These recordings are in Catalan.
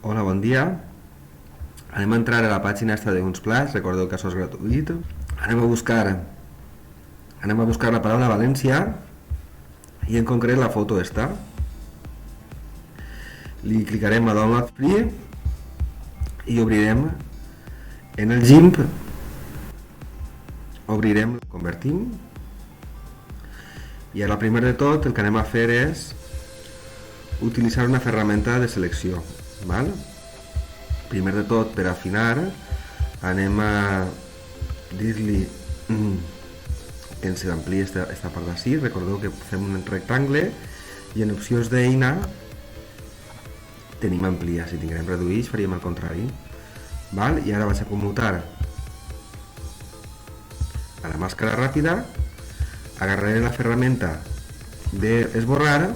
Hola, bon dia. Anem a entrar a la pàgina esta d'Unsplash, recordeu que això és gratuït. Anem a buscar la paraula València i en concret la foto esta. Li clicarem a Download Free i obrirem en el GIMP, convertim, i ara primer de tot el que anem a fer és utilitzar una ferramenta de selecció, val? Primer de tot, per afinar, anem a dir-li que ens ampliï esta part d'ací. Recordeu que fem un rectangle i en opcions d'eina tenim ampliar. Si tinguem reduïts faríem el contrari, val? I ara vaig a commutar a la màscara ràpida, agarraré la ferramenta d'esborrar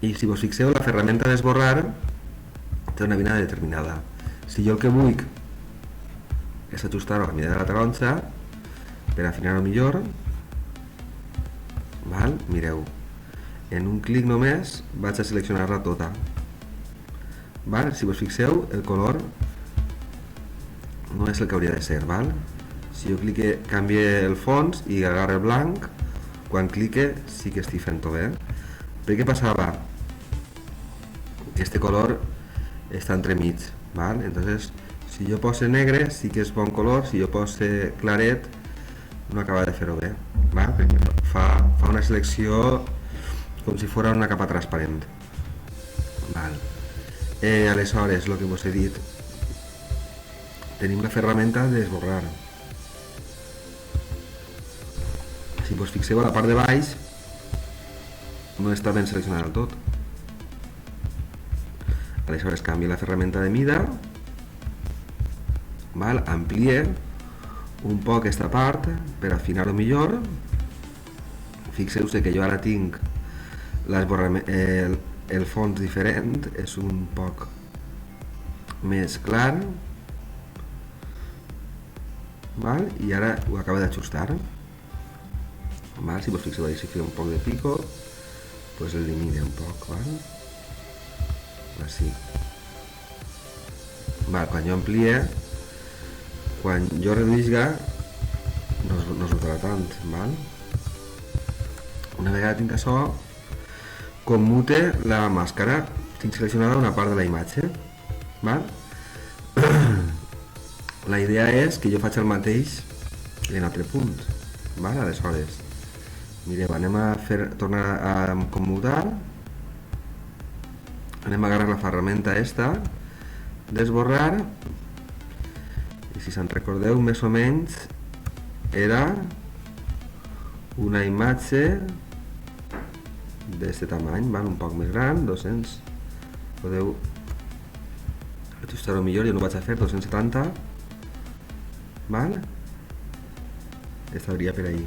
i si vos fixeu la ferramenta d'esborrar té una mida determinada. Si jo el que vull és ajustar-ho a la mida de la taronja per afinar-ho millor, val? Mireu, en un clic només vaig a seleccionar-la tota, val? Si vos fixeu el color no és el que hauria de ser, val? Si jo clique, canvie el fons i agarre el blanc, quan clique sí que estic fent-ho bé. Per què passava? Que este color està entremig, val? Entonces, si jo poso negre sí que és bon color, si jo poso claret no acaba de fer-ho bé, val? Perquè fa una selecció com si fos una capa transparent, val? Aleshores, el que vos he dit, tenim la ferramenta d'esborrar. Si vos fixeu a la part de baix no està ben seleccionat del tot. Aleshores canvia la ferramenta de mida, val? Amplie un poc aquesta part per afinar-ho millor. Fixeu-se que jo ara tinc el fons diferent, és un poc més clar, val? I ara ho acaba d'ajustar, val? Si vos fixeu ahí, si feu un poc de pico, pues elimina un poc, val? Així, val? Quan jo amplie, quan jo reduïsga no es notarà tant, val? Una vegada tinc això, commute la màscara, tinc seleccionada una part de la imatge, val? La idea és que jo faig el mateix en altre punt, val? Aleshores, mireu, anem a tornar a commutar, anem a agarrar la ferramenta esta d'esborrar i si se'n recordeu més o menys era una imatge d'aquest tamany, val? Un poc més gran, 200, podeu ajustar-ho millor, jo no ho vaig a fer, 270, val? Estaria per ahí,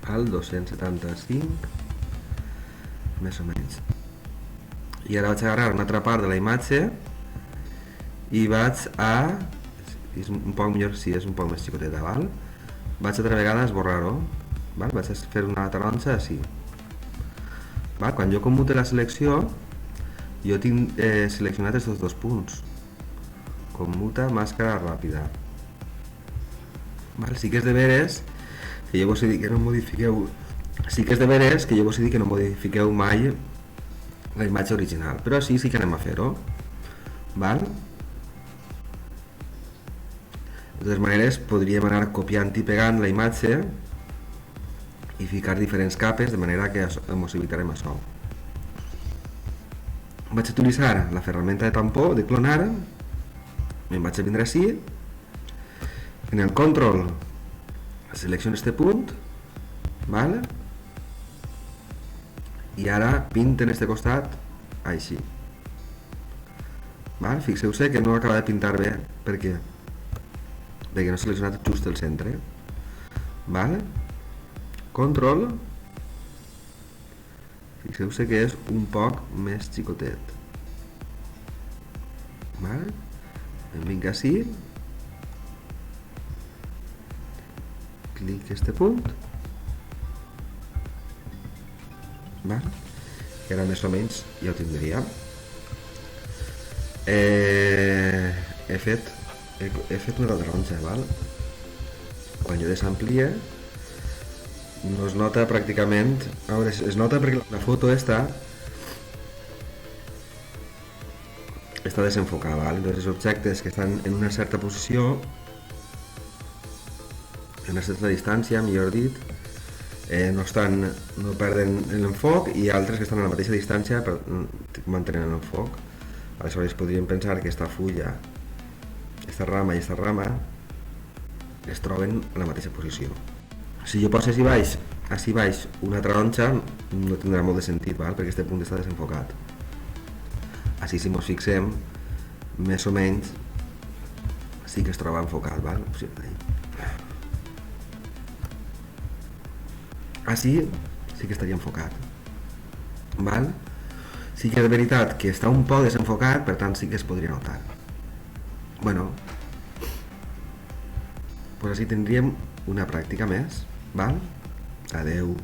val? 275, més o menys. I ara vaig a agarrar una altra part de la imatge i vaig a... és un poc millor si és un poc més xicoteta, val? Vaig altra vegada a esborrar-ho, val? Vaig a fer una taronja així, val? Quan jo commute la selecció jo tinc seleccionat aquests dos punts, commuta màscara ràpida, val? Sí que és de veres que jo vos he dit que no modifiqueu, modifiqueu mai la imatge original, però sí que anem a fer-ho, val? De totes maneres podríem anar copiant i pegant la imatge i ficar diferents capes de manera que ens evitarem això. Vaig a utilitzar la ferramenta de tampó, de clonar, me'n vaig a vindre així, en el control selecciono este punt, val? I ara pinten este costat així, val? Fixeu-se que no acaba de pintar bé, per què? Perquè no he seleccionat just el centre, val? Control, fixeu-se que és un poc més xicotet, val? Em vinc així, clic este punt val? I ara més o menys ja ho tindríem. He fet una taronja, val? Quan jo desamplie no es nota pràcticament, a veure, es nota perquè la foto està desenfocada, val? Entonces els objectes que estan en una certa posició, en una certa distància, millor dit, no perden l'enfoc, i altres que estan a la mateixa distància mantenen l'enfoc. Aleshores podríem pensar que aquesta fulla, aquesta rama i aquesta rama es troben en la mateixa posició. Si jo poso ací baix una taronja no tindrà molt de sentit, val? Perquè aquest punt està desenfocat. Així, si ens fixem, més o menys sí que es troba enfocat, val? Així sí que estaria enfocat, val? Sí que és veritat que està un poc desenfocat, per tant sí que es podria notar. Bueno, doncs així tindríem una pràctica més, val? Adeu.